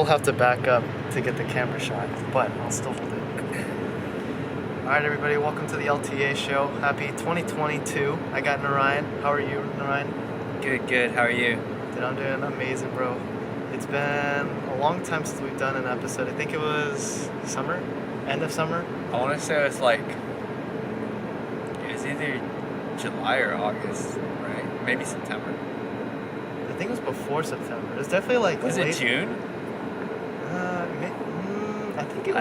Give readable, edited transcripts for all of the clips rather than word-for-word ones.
have to back up to get the camera shot, but I'll still hold it. Alright everybody, welcome to the LTA show. Happy 2022. I got Narayan. How are you, Narayan? Good. How are you? Dude, I'm doing amazing, bro. It's been a long time since we've done an episode. I think it was summer? End of summer? I want to say it was either July or August, right? Maybe September. I think it was before September. It was definitely like Was late. it June? I think it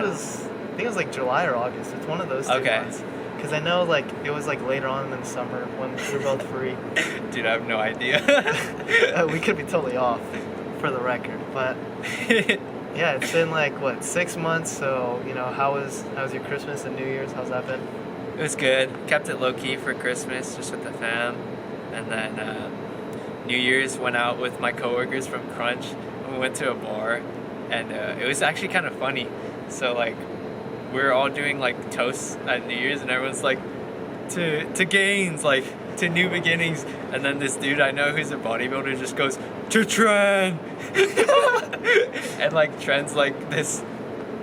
was like July or August. It's one of those two months. Because I know like it was like later on in the summer when we were both free. Dude, I have no idea. We could be totally off for the record, but yeah, it's been like 6 months. So how was your Christmas and New Year's? How's that been? It was good. Kept it low key for Christmas, just with the fam, and then New Year's went out with my coworkers from Crunch. And we went to a bar, and it was actually kind of funny. So like, we were all doing like toasts at New Year's, and everyone's like, to gains, like to new beginnings. And then this dude I know who's a bodybuilder just goes, to Tren. And like Tren's like this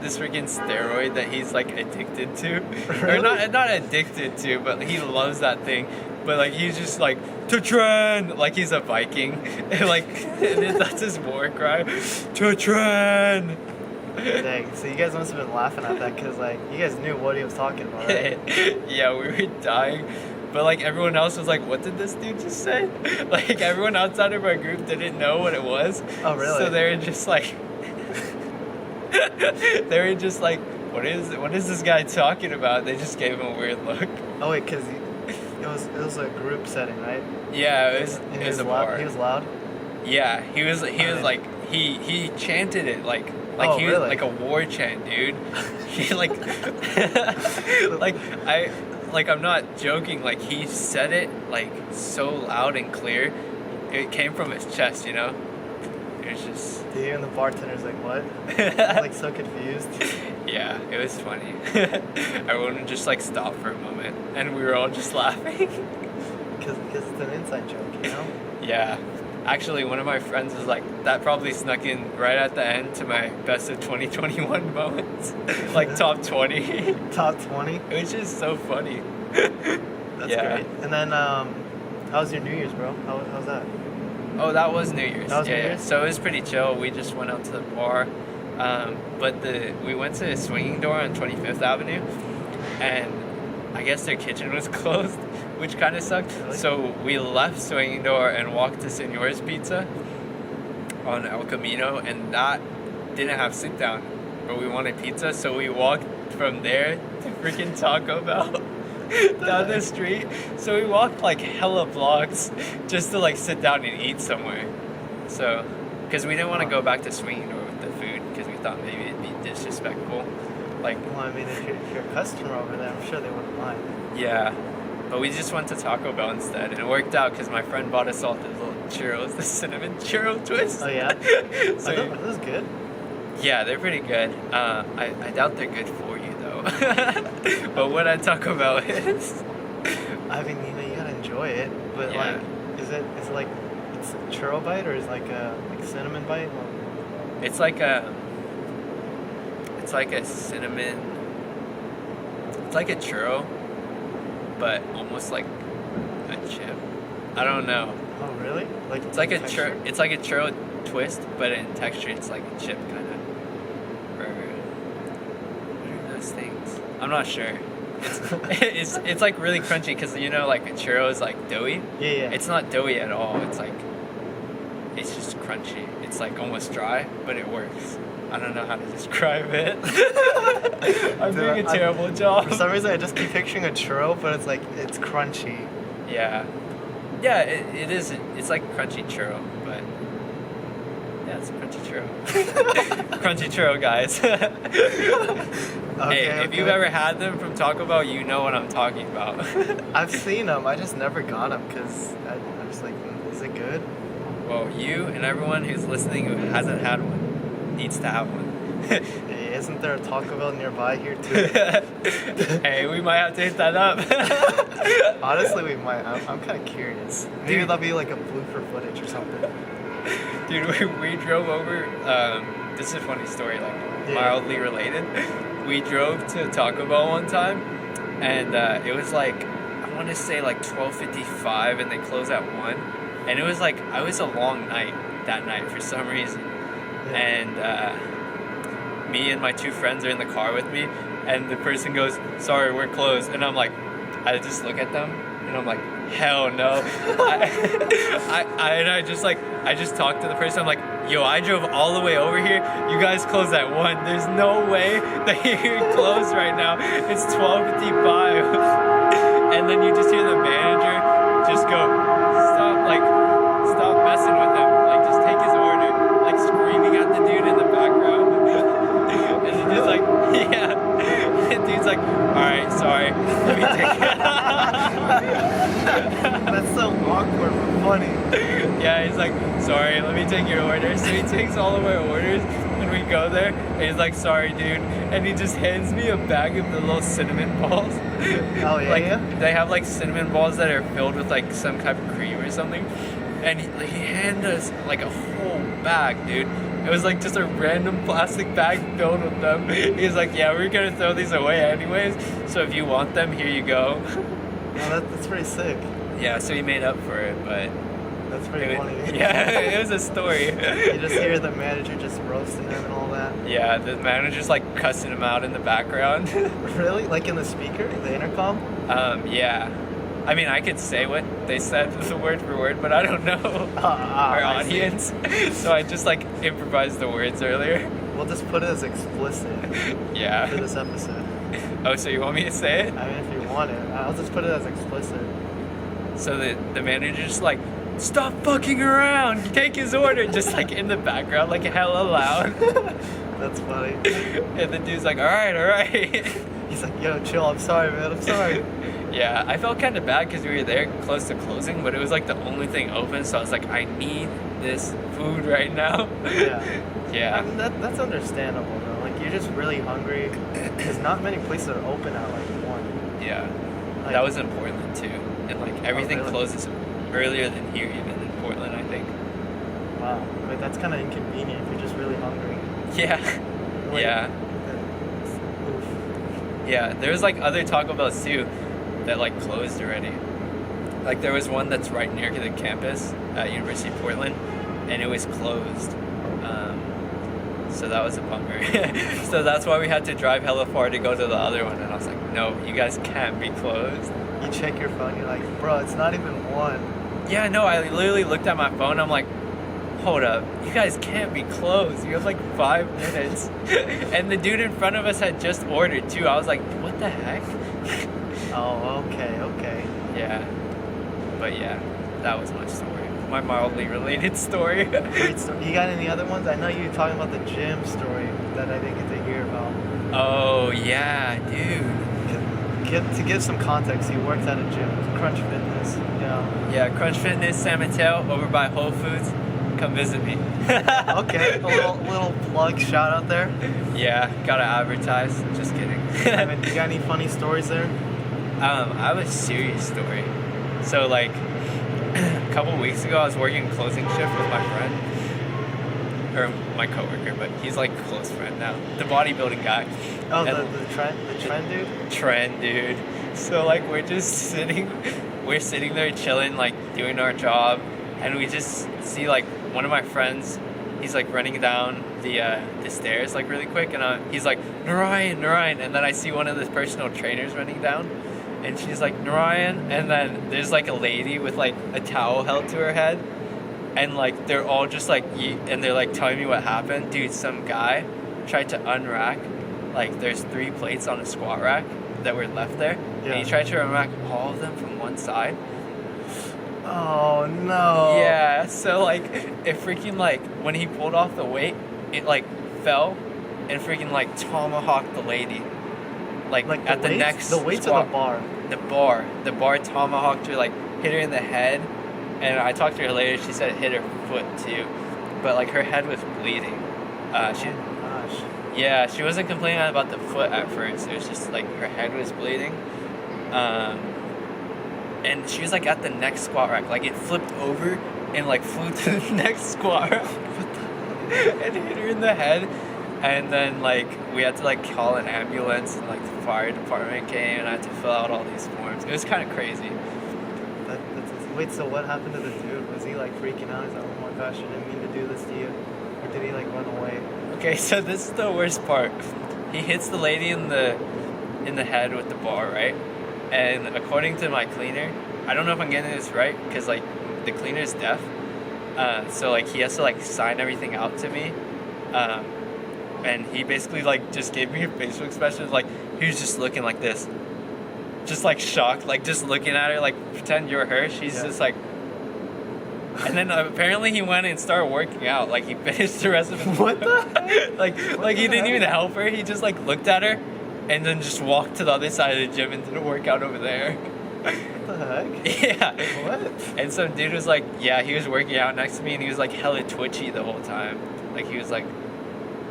freaking steroid that he's like addicted to. Really? Or not addicted to, but he loves that thing. But like he's just like, to Tren, like he's a Viking. And like and that's his war cry. To Tren. Dang, so you guys must have been laughing at that because like you guys knew what he was talking about, right? Yeah, we were dying. But like everyone else was like, what did this dude just say? Like everyone outside of our group didn't know what it was. Oh really? So they were just like what is this guy talking about? They just gave him a weird look. Oh wait, because it was a group setting, right? Yeah, it was a bar. He was loud? Yeah, he was like he chanted it like Oh, he really? was like a war chant, dude. He like I'm not joking, like he said it like so loud and clear. It came from his chest, It was just Dude, and the bartender's like, what? Like so confused. Yeah, it was funny. Everyone just like stopped for a moment, and we were all just laughing. Because it's an inside joke, Yeah. Actually, one of my friends was like, that probably snuck in right at the end to my best of 2021 moments. Like top 20. Top 20? Which is so funny. That's great. And then, how was your New Year's, bro? How's that? Oh, that was New Year's. That was New Year's? Year's. So it was pretty chill. We just went out to the bar. But we went to Swinging Door on 25th Avenue, and I guess their kitchen was closed, which kind of sucked. Really? So we left Swinging Door and walked to Senor's Pizza on El Camino, and that didn't have sit down, but we wanted pizza, so we walked from there to freaking Taco Bell down the street. So we walked like hella blocks just to like sit down and eat somewhere. So, because we didn't want to go back to Swinging Door with the food, because we thought maybe it'd be disrespectful. Like, Well, I mean, if you're a customer over there, I'm sure they wouldn't mind. yeah, but we just went to Taco Bell instead, and it worked out because my friend bought us all the little churros, the cinnamon churro twist. Oh, yeah? So, Are those good? yeah, they're pretty good. I doubt they're good for you though. But what I Taco Bell is, I mean, you gotta enjoy it, but Yeah. like, is it like, it's a churro bite or is it like a cinnamon bite? it's like a cinnamon. It's like a churro, but almost like a chip. I don't know. Oh, really? Like It's like a texture? It's like a churro twist, but in texture it's like a chip kind of. Or what are those things? I'm not sure. It's like really crunchy because like a churro is like doughy. Yeah. It's not doughy at all. It's just crunchy. It's like almost dry, but it works. I don't know how to describe it. I'm doing a terrible job. For some reason, I just keep picturing a churro, but it's crunchy. Yeah. Yeah, it is. It's like crunchy churro, but yeah, it's a crunchy churro. Crunchy churro, guys. Hey, if you've ever had them from Taco Bell, you know what I'm talking about. I've seen them. I just never got them because I'm just like, is it good? Well, you and everyone who's listening who hasn't had one needs to have one. Hey, isn't there a Taco Bell nearby here too? Hey, we might have to hit that up. Honestly, we might. I'm kind of curious. Maybe that'll be like a blooper footage or something. Dude, we drove over this is a funny story, like Yeah. mildly related. We drove to Taco Bell one time, and it was like, I want to say like 12:55, and they close at 1. And it was like, I was a long night that night for some reason. Yeah. And me and my 2 friends are in the car with me, and the person goes, sorry, we're closed. And I'm like, I just look at them, and I'm like, hell no. I just talked to the person. I'm like, yo, I drove all the way over here. You guys closed at 1. There's no way that you're closed right now. It's 12:55. And then you just hear the manager just go, stop messing with him. Like, just take his order. Like, screaming at the dude in the background. And the dude's like, yeah. And the dude's like, alright, sorry. Let me take it. That's so awkward but funny. Yeah, he's like, sorry, let me take your order. So he takes all of our orders, and we go there, and he's like, sorry, dude. And he just hands me a bag of the little cinnamon balls. Oh, yeah, like, yeah? They have, like, cinnamon balls that are filled with, like, some type of cream or something. And he handed us, like, a whole bag, dude. It was, like, just a random plastic bag filled with them. He's like, yeah, we're gonna throw these away anyways, so if you want them, here you go. Oh, that's pretty sick. Yeah, so he made up for it, but... That's pretty funny. Yeah, it was a story. You just hear the manager just roasting him and all that. Yeah, the manager's like cussing him out in the background. Really? Like in the speaker? The intercom? Yeah. I mean, I could say what they said the word for word, but I don't know our I see. audience. So I just like improvised the words earlier. We'll just put it as explicit for Yeah. this episode. Oh, so you want me to say it? I mean, if you want it, I'll just put it as explicit. So the manager's just like, stop fucking around, take his order, just like in the background, like hella loud. That's funny. And the dude's like, all right. He's like, yo, chill, I'm sorry, man, I'm sorry. Yeah, I felt kind of bad because we were there close to closing, but it was like the only thing open, so I was like, I need this food right now. Yeah. Yeah. I mean, that's understandable, though. Like, you're just really hungry, because not many places are open at, like, 1. Yeah. Like, That was in Portland, too. And, like, everything really? closes earlier than here, even in Portland, I think. Wow. But that's kind of inconvenient if you're just really hungry. Yeah. Like, Yeah. Oof. Yeah. There was, like, other Taco Bells, too, that, like, closed already. Like, there was one that's right near the campus at University of Portland, and it was closed. So that was a bummer. So that's why we had to drive hella far to go to the other one, and I was like, no, you guys can't be closed. You check your phone, you're like, bro, it's not even 1. Yeah, no, I literally looked at my phone, I'm like, hold up, you guys can't be closed. You have like 5 minutes. And the dude in front of us had just ordered too. I was like, what the heck? Oh, okay. Yeah. But yeah, that was my story. My mildly related story. Great story. You got any other ones? I know you were talking about the gym story that I didn't get to hear about. Oh, yeah, dude. To give some context, he works at a gym, Crunch Fitness, you know. Yeah, Crunch Fitness, San Mateo, over by Whole Foods. Come visit me. Okay, a little plug, shout out there. Yeah, gotta advertise. Just kidding. I mean, you got any funny stories there? I have a serious story. So, like, a couple weeks ago, I was working closing shift with my friend, or my coworker, but he's like a close friend now. The bodybuilding guy. Oh, And the trend dude? Trend dude. So like we're sitting there chilling, like doing our job, and we just see like one of my friends. He's like running down the stairs like really quick, and he's like, Narayan, and then I see one of the personal trainers running down, and she's like, Narayan, and then there's like a lady with like a towel held to her head, and like they're all just like, and they're like telling me what happened. Dude, some guy tried to unrack, like there's 3 plates on a squat rack that were left there, Yeah. and he tried to unrack all of them from one side. Oh no. Yeah, so like it freaking like when he pulled off the weight, it like fell and freaking like tomahawked the lady. Like at the next the weights squat, or the bar? The bar tomahawked her, like hit her in the head, and I talked to her later. She said it hit her foot too, but like her head was bleeding. She Oh gosh. Yeah, she wasn't complaining about the foot at first. It was just like her head was bleeding. And she was like at the next squat rack. Like it flipped over and like flew to the next squat rack. and hit her in the head. And then like we had to like call an ambulance, and like the fire department came, and I had to fill out all these forms. It was kind of crazy. Wait, so what happened to the dude? Was he like freaking out? He's like, oh my gosh, I didn't mean to do this to you. Or did he like run away? Okay, so this is the worst part. He hits the lady in the head with the bar, right? And according to my cleaner, I don't know if I'm getting this right, because like the cleaner's deaf, so like he has to like sign everything out to me, and he basically like just gave me a facial expression, like he was just looking like this, just like shocked, like just looking at her, like pretend you're her. She's just like, and then apparently he went and started working out. Like he finished the rest of it. What the heck? like he didn't even help her. He just like looked at her, and then just walked to the other side of the gym and did a workout over there. What the heck? Yeah. What? And some dude was like, yeah, he was working out next to me, and he was like hella twitchy the whole time. Like he was like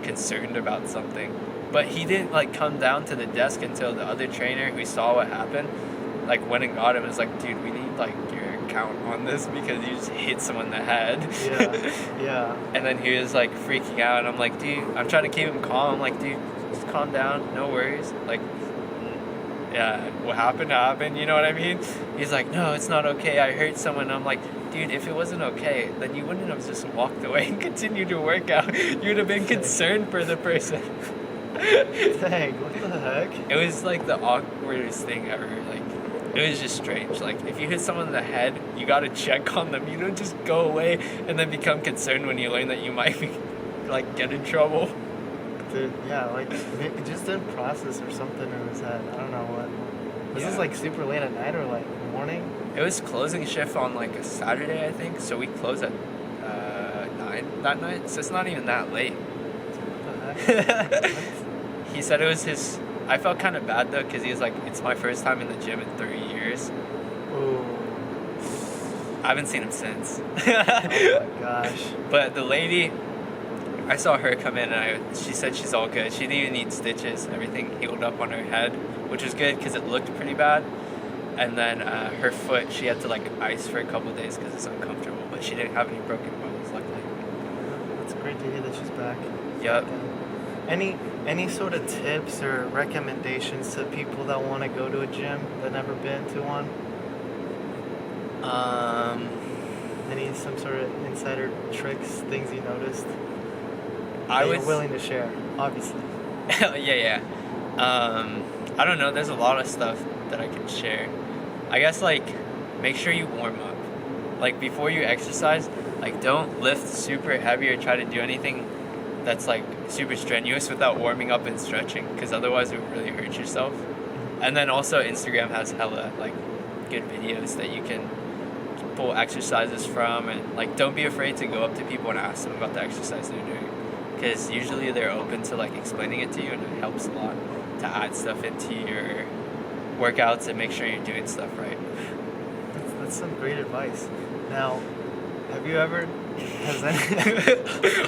concerned about something. But he didn't like come down to the desk until the other trainer who saw what happened like went and got him and was like, dude, we need like your account on this because you just hit someone in the head. Yeah. And then he was like freaking out, and I'm like, dude, I'm trying to keep him calm. I'm like, dude, just calm down, no worries. Like, yeah, what happened, you know what I mean? He's like, no, it's not okay, I hurt someone. I'm like, dude, if it wasn't okay, then you wouldn't have just walked away and continued to work out. You would have been concerned for the person. Dang, what the heck? It was like the awkwardest thing ever. Like, it was just strange. Like, if you hit someone in the head, you gotta check on them. You don't just go away and then become concerned when you learn that you might be, like, get in trouble. Dude, yeah, like, it just didn't process or something in his head. I don't know what. Was this like super late at night or like morning? It was closing shift on like a Saturday, I think. So we closed at 9 that night. So it's not even that late. What the heck? He said it was his. I felt kind of bad though, because he was like, it's my first time in the gym in 30 years. Ooh. I haven't seen him since. Oh my gosh. But the lady, I saw her come in, and she said she's all good. She didn't even need stitches. Everything healed up on her head, which was good because it looked pretty bad. And then her foot, she had to like ice for a couple of days because it's uncomfortable. But she didn't have any broken bones, luckily. It's great to hear that she's back. Yep. Any sort of tips or recommendations to people that want to go to a gym that never been to one? Some sort of insider tricks, things you noticed that you're willing to share, obviously. yeah. I don't know. There's a lot of stuff that I can share. I guess like make sure you warm up. Like before you exercise, like don't lift super heavy or try to do anything that's like super strenuous without warming up and stretching, because otherwise it would really hurt yourself. And then also Instagram has hella like good videos that you can pull exercises from, and like don't be afraid to go up to people and ask them about the exercise they're doing, because usually they're open to like explaining it to you, and it helps a lot to add stuff into your workouts and make sure you're doing stuff right. That's some great advice. Now, have you ever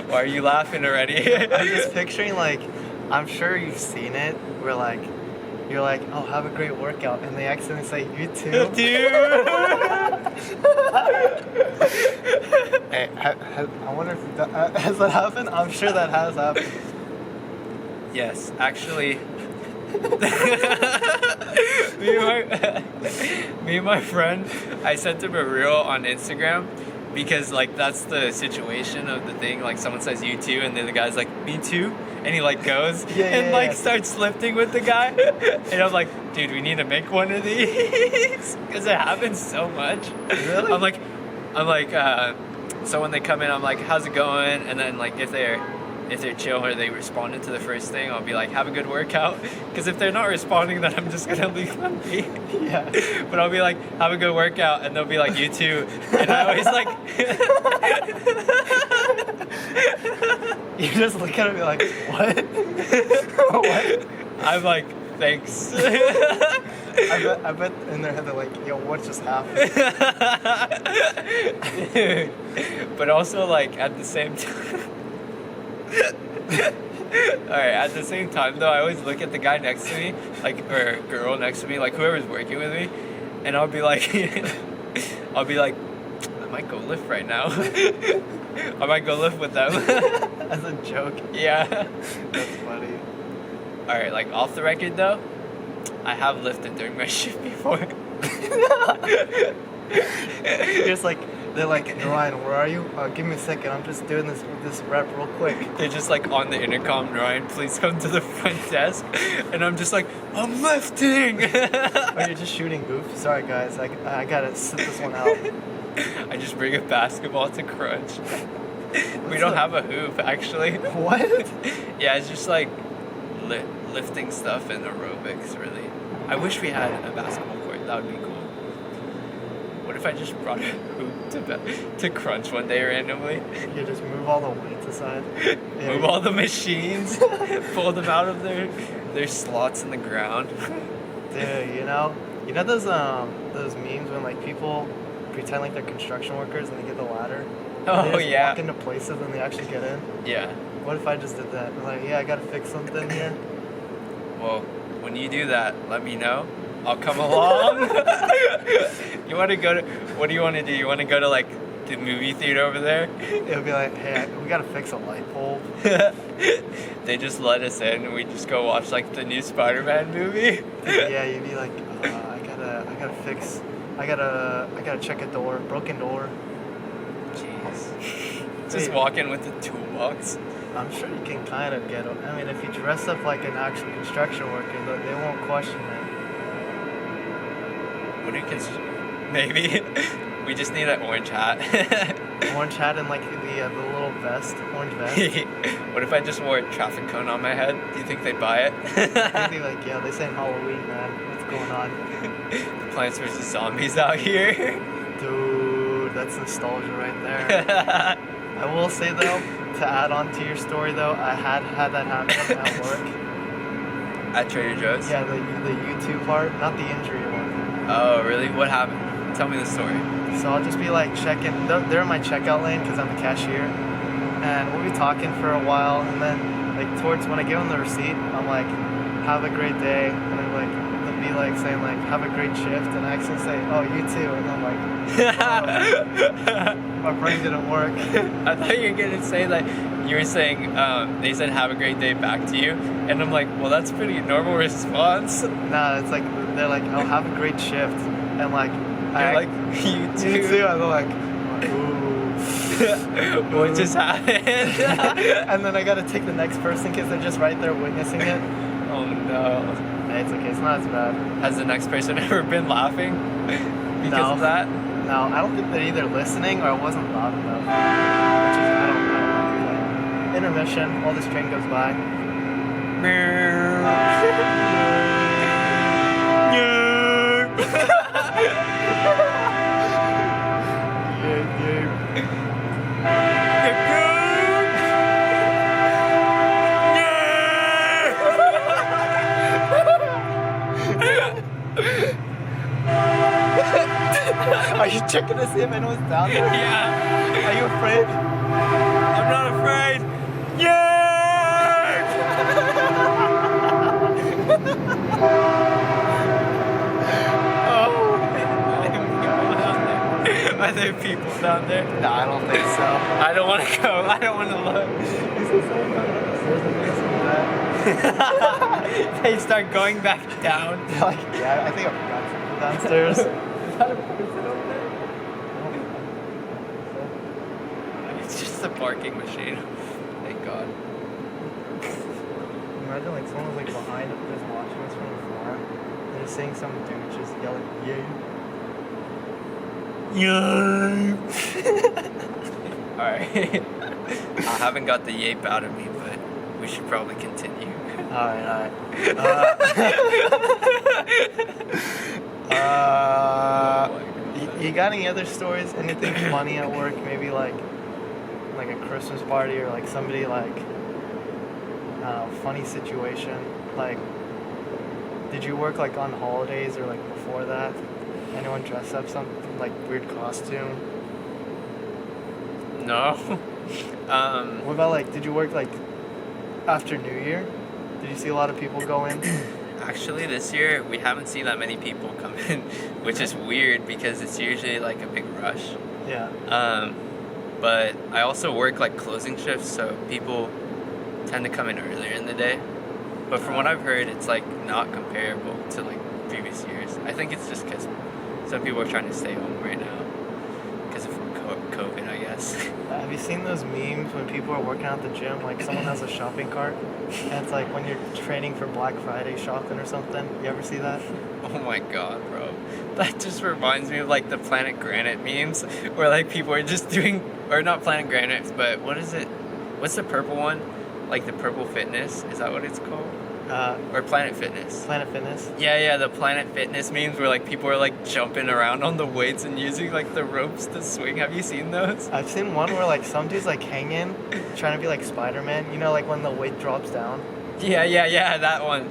Why are you laughing already? I'm just picturing, like, I'm sure you've seen it, where like you're like, oh, have a great workout, and they accidentally say, you too. Hey, I wonder if has that happened? I'm sure that has happened. Yes, actually. me and my friend, I sent him a reel on Instagram, because like that's the situation of the thing. Like someone says you too, and then the guy's like me too, and he like goes starts lifting with the guy, and I'm like, dude, we need to make one of these because it happens so much. Really? I'm like, so when they come in, I'm like, how's it going? And then like if they're chill or they responded to the first thing, I'll be like, have a good workout. Because if they're not responding, then I'm just gonna leave them be. Yeah. But I'll be like, have a good workout, and they'll be like, you too. And I always like. You just look at it and be like, what? What? I'm like, thanks. I bet in their head they're like, yo, what just happened? Dude. But also like at the same time. Alright, at the same time though, I always look at the guy next to me, like, or girl next to me, like whoever's working with me, and I'll be like, I might go lift right now. I might go lift with them. As a joke. Yeah. That's funny. All right, like off the record though, I have lifted during my shift before. Just like they're like, Narayan, where are you? Give me a second. I'm just doing this rep real quick. They're just like on the intercom, Narayan, please come to the front desk, and I'm just like, I'm lifting. Oh, you're just shooting goof. Sorry guys, I gotta sit this one out. I just bring a basketball to crunch. We don't have a hoop actually. What? Yeah, it's just like lifting stuff and aerobics, really. I wish we had a basketball court. That would be cool. What if I just brought a hoop to crunch one day randomly? You just move all the weights aside. Yeah, Move all the machines, pull them out of their slots in the ground. Dude, you know those memes when like people pretend like they're construction workers and they get the ladder. Oh, they just yeah. walk into places and they actually get in. Yeah. What if I just did that? I'm like, yeah, I gotta fix something here. Well, when you do that, let me know. I'll come along. You want to go to? What do you want to do? You want to go to like the movie theater over there? It'll be like, hey, we gotta fix a light bulb. They just let us in, and we just go watch like the new Spider-Man movie. Yeah, you'd be like, I gotta check a door, broken door. Jeez. Just Wait. walk in with the toolbox. I'm sure you can kind of get. I mean, if you dress up like an actual construction worker, they won't question it. What do you maybe we just need an orange hat. Orange hat and like the little vest, orange vest. What if I just wore a traffic cone on my head? Do you think they'd buy it? They'd be like, yeah, they say Halloween, man. What's going on? Plants vs. Zombies out here. Dude, that's nostalgia right there. I will say though, to add on to your story though, I had that happen at work. At Trader Joe's? Yeah, the YouTube part, not the injury one. Oh, really? What happened? Tell me the story. So I'll just be like checking. They're in my checkout lane because I'm the cashier, and we'll be talking for a while, and then like towards when I give them the receipt, I'm like, "Have a great day," and I'm like, they'll be like saying like, "Have a great shift," and I actually say, "Oh, you too," and I'm like, oh, my brain didn't work. I thought you were gonna say that you were saying they said have a great day back to you, and I'm like, well, that's a pretty normal response. Nah, it's like they're like, "Oh, have a great shift," and like, They're like, you too. You too. I'm like, ooh. What just happened? And then I gotta take the next person because they're just right there witnessing it. Oh no. Hey, it's okay. It's not as bad. Has the next person ever been laughing because No. of that? No, I don't think they're either listening or I wasn't loud enough. Which is, I don't know. Intermission while this train goes by. Are you checking to see if anyone's down there? Yeah. Are you afraid? I'm not afraid. Yeah. Oh. Are there people down there? No, I don't think so. I don't want to go. I don't want to look. They start going back down. They're like, yeah, I think I forgot something downstairs. Is that a person over there? It's just a parking machine. Thank God. Imagine like someone's like behind us just watching us from afar. They're just seeing some dude just yelling, yay. Yay! Alright. I haven't got the yape out of me, but we should probably continue. Alright. Oh You got any other stories? Anything funny at work? Maybe like a Christmas party or like somebody like, I don't know, funny situation. Like, did you work like on holidays or like before that? Anyone dress up some like weird costume? No. What about like, did you work like after New Year? Did you see a lot of people go in? Actually, this year we haven't seen that many people come in, which is weird because it's usually like a big rush. Yeah. but I also work like closing shifts, so people tend to come in earlier in the day. But from what I've heard, it's like not comparable to like previous years. I think it's just because some people are trying to stay home right now because of COVID, I guess. Have you seen those memes when people are working out at the gym? Like someone has a shopping cart, and it's like when you're training for Black Friday shopping or something. You ever see that? Oh my god, bro. That just reminds me of like the Planet Granite memes where like people are just doing, or not Planet Granite, but what is it? What's the purple one? Like the Purple Fitness? Is that what it's called? Or Planet Fitness? Planet Fitness. Yeah, the Planet Fitness memes where like people are like jumping around on the weights and using like the ropes to swing. Have you seen those? I've seen one where like some dude's like hanging, trying to be like Spider-Man. You know, like when the weight drops down. Yeah, that one.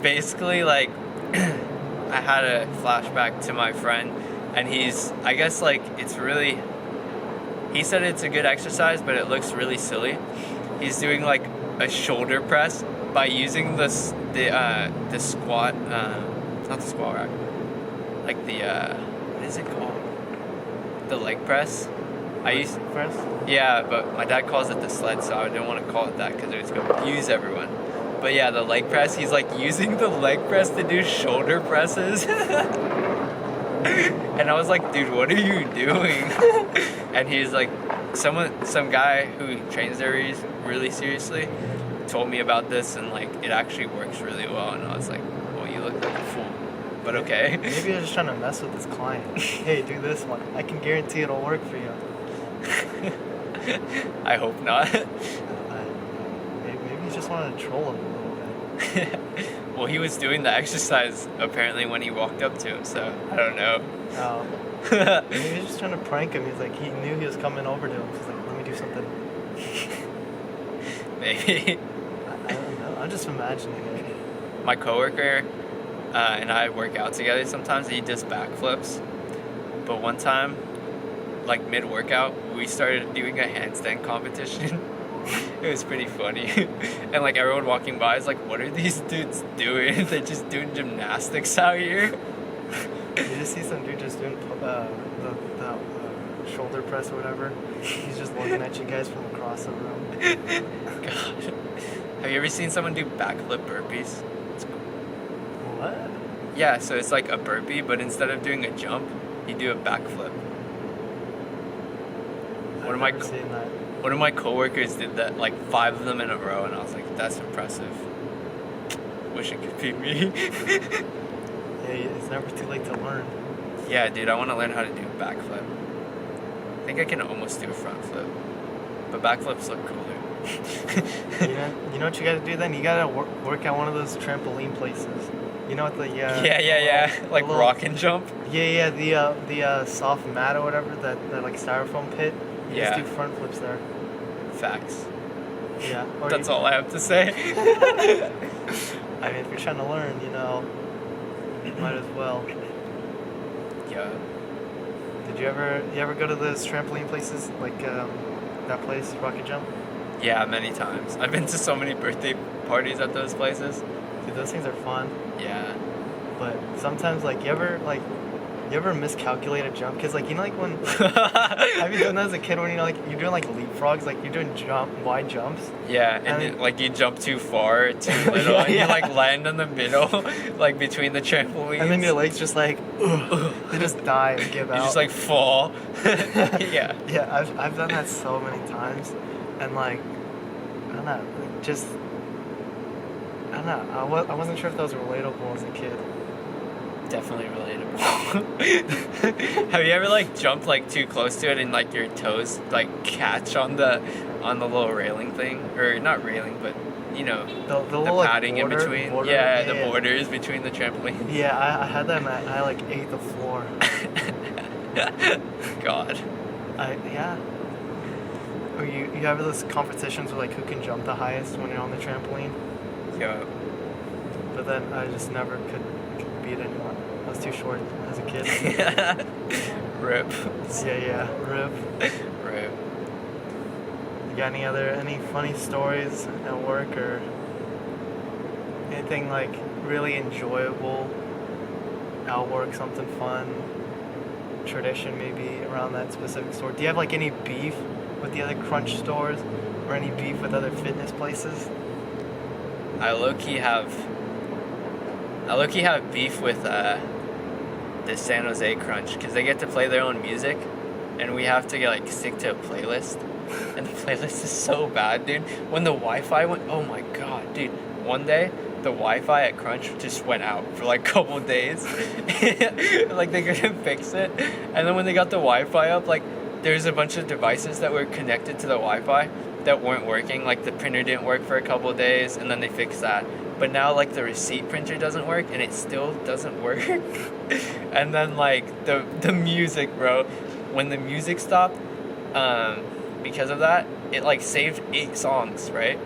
Basically, like, I had a flashback to my friend, and I guess, like, it's really, he said it's a good exercise, but it looks really silly. He's doing, like, a shoulder press by using the squat, not the squat rack, like what is it called? The leg press. Press? Yeah, but my dad calls it the sled, so I didn't want to call it that because it would confuse everyone. But yeah, the leg press, he's like using the leg press to do shoulder presses. And I was like, dude, what are you doing? And he's like, some guy who trains there really seriously told me about this, and like it actually works really well. And I was like, well, you look like a fool, but okay. Maybe you're just trying to mess with this client. Hey, do this one. I can guarantee it'll work for you. I hope not. Maybe you just wanted to troll him a little bit. Well, he was doing the exercise apparently when he walked up to him, so I don't know. Oh. Maybe he was just trying to prank him. He's like, he knew he was coming over to him. He's like, let me do something. Maybe. I don't know. I'm just imagining it. My coworker and I work out together sometimes. He does backflips. But one time, like mid-workout, we started doing a handstand competition. It was pretty funny. And like everyone walking by is like, what are these dudes doing? They're just doing gymnastics out here. You just see some dude just doing the shoulder press or whatever. He's just looking at you guys from across the room. God. Have you ever seen someone do backflip burpees? What? Yeah, so it's like a burpee, but instead of doing a jump, you do a backflip. I've never seen that. One of my coworkers did that, like 5 of them in a row, and I was like, that's impressive. Wish it could be me. Yeah, it's never too late to learn. Yeah, dude, I want to learn how to do a backflip. I think I can almost do a front flip, but backflips look cooler. You know what you gotta do then? You gotta work at one of those trampoline places. You know what the Yeah. Like little, rock and jump. Yeah. The soft mat or whatever, that like styrofoam pit. You just do front flips there. Facts. Yeah. Or That's all I have to say. I mean, if you're trying to learn, you know, you might as well. Yeah. Did you ever go to those trampoline places, like that place, Rocket Jump? Yeah, many times. I've been to so many birthday parties at those places. Dude, those things are fun. Yeah. But sometimes, like, you ever miscalculate a jump? Because, like, you know, like when have you done that as a kid when you're doing like leapfrogs, like you're doing wide jumps? Yeah, and like you jump too far, too little, and you like land in the middle, like between the trampolines. And then your legs just like they just die and give out. You just like fall. Yeah. Yeah, I've done that so many times, and like I don't know, just I don't know. I wasn't sure if that was relatable as a kid. Definitely relatable. Have you ever like jumped like too close to it and like your toes like catch on the little railing thing, or not railing, but you know the the padding like, in between? Yeah, the borders between the trampolines. Yeah, I had that, and I like ate the floor. God. Yeah. Or you have those competitions where like who can jump the highest when you're on the trampoline. Yeah. But then I just never could beat anyone. I was too short as a kid. Rip. Yeah. Rip. Rip. You got any funny stories at work or anything like really enjoyable at work, something fun? tradition maybe around that specific store? Do you have like any beef with the other Crunch stores or any beef with other fitness places? I low-key have beef with the San Jose Crunch because they get to play their own music, and we have to like stick to a playlist, and the playlist is so bad, dude. When the Wi-Fi went, oh my god, dude. One day the Wi-Fi at Crunch just went out for like a couple days. Like they couldn't fix it, and then when they got the Wi-Fi up, like there's a bunch of devices that were connected to the Wi-Fi that weren't working. Like the printer didn't work for a couple days, and then they fixed that. But now like the receipt printer doesn't work, and it still doesn't work. And then like the music, bro, when the music stopped, because of that, it like saved 8 songs, right?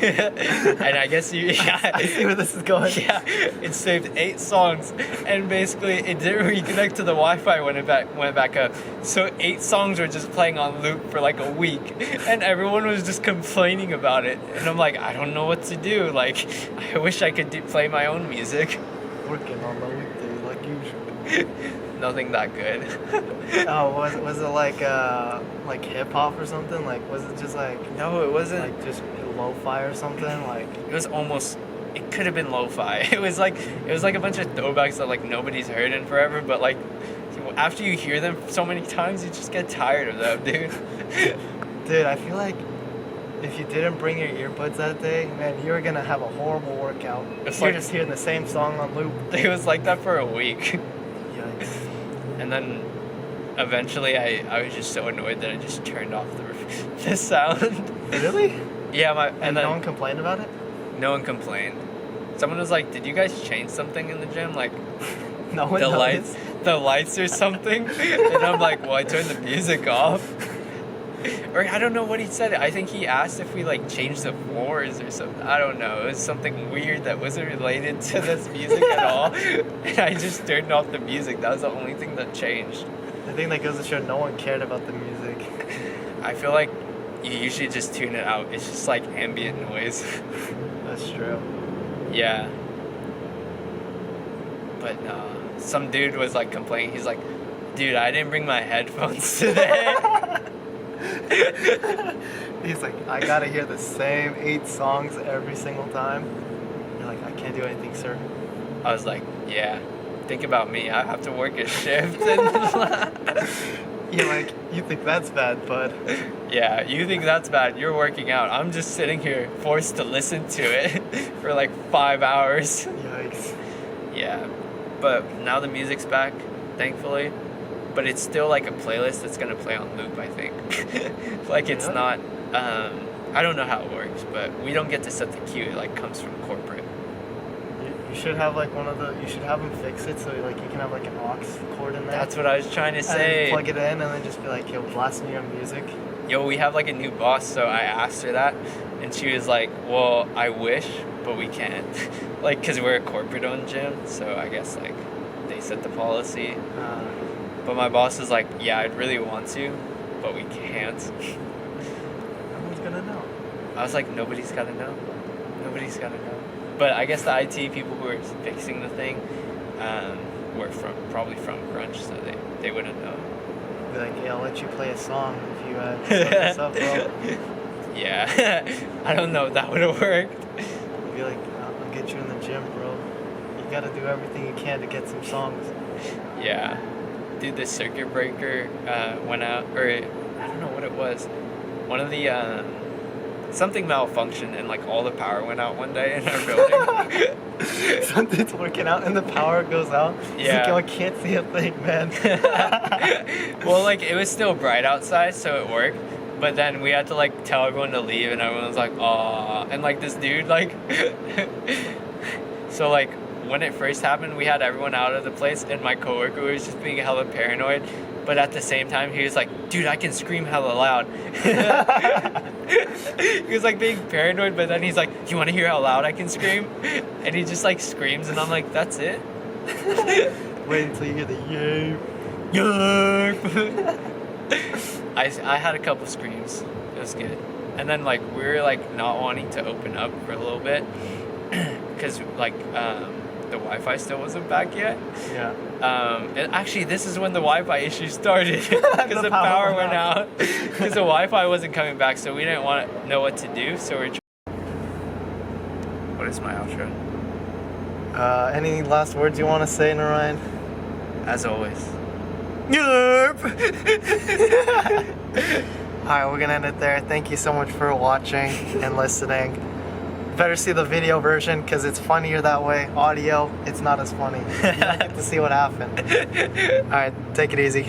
And I guess I see where this is going. Yeah, it saved 8 songs, and basically it didn't reconnect to the Wi-Fi when it went back up. So 8 songs were just playing on loop for like a week, and everyone was just complaining about it. And I'm like, I don't know what to do. Like, I wish I could play my own music. Working on the weekday like usual. Nothing that good. Oh, was it like hip hop or something? Like, was it just like No, it wasn't. like just lo-fi or something? Like, It was almost. It could have been lo-fi. It was like a bunch of throwbacks that like nobody's heard in forever. But like, after you hear them so many times, you just get tired of them, dude. dude, I feel like if you didn't bring your earbuds that day, man, you were gonna have a horrible workout. It's You're like- just hearing the same song on loop. It was like that for a week. Yikes. And then eventually I was just so annoyed that I just turned off the sound. Really? Yeah, And then no one complained about it? no one complained. Someone was like, "Did you guys change something in the gym? Like No one the noticed. lights or something?" And I'm like, "Well, I turned the music off." Or I don't know what he said. I think he asked if we like changed the floors or something. I don't know. It was something weird that wasn't related to this music at all. And I just turned off the music. That was the only thing that changed. I think that goes to show no one cared about the music. I feel like you usually just tune it out. It's just like ambient noise. That's true. Yeah. But no, some dude was like complaining. He's like, "Dude, I didn't bring my headphones today." He's like, I gotta hear the same 8 songs every single time. You're like, I can't do anything, sir. I was like, "Yeah, think about me. I have to work a shift." And You're like, you think that's bad, bud. yeah, you think that's bad. You're working out. I'm just sitting here forced to listen to it for like 5 hours. Yikes. Yeah, but now the music's back, thankfully. But it's still like a playlist that's gonna play on loop, I think. Like it's Yeah. not. I don't know how it works, but we don't get to set the cue. It like comes from corporate. You should have like you should have them fix it so like you can have like an aux cord in there. That's what I was trying to and say. plug it in and then just be like, yo, blast me your music. Yo, we have like a new boss, so I asked her that, and she was like, "Well, I wish, but we can't." Like, cause we're a corporate-owned gym, so I guess like they set the policy. But my boss is like, "Yeah, I'd really want to, but we can't." No one's gonna know. I was like, nobody's gotta know. Nobody's gotta know. But I guess the IT people who were fixing the thing were probably from Crunch, so they wouldn't know. Be like, yeah, I'll let you play a song if you set this up, bro. Yeah, I don't know if that would have worked. Be like, I'll get you in the gym, bro. You gotta do everything you can to get some songs. Yeah. Dude, the circuit breaker went out, or I don't know what it was. One of the, something malfunctioned and like all the power went out one day in our building. Something's working out and the power goes out. It's Yeah. like, yo, I can't see a thing, man. Well, like it was still bright outside, so it worked. But then we had to like tell everyone to leave, and everyone was like, "Aw," and like this dude like, so like when it first happened, we had everyone out of the place, and my coworker was just being hella paranoid. But at the same time, he was like, "Dude, I can scream hella loud." He was like being paranoid, but then he's like, "You want to hear how loud I can scream?" And he just like screams, and I'm like, "That's it." Wait until you hear the yay. Yarp. I had a couple screams. It was good. And then like we were like not wanting to open up for a little bit because like the the Wi-Fi still wasn't back yet. Yeah. And actually, this is when the Wi-Fi issue started because the power power went went out because the Wi-Fi wasn't coming back, so we didn't want to know what to do. So we're. What is my outro? Any last words you want to say, Narayan? As always. Yerp! Alright, we're gonna end it there. Thank you so much for watching and listening. Better see the video version because it's funnier that way. Audio, it's not as funny. You don't get to see what happened. Alright, take it easy.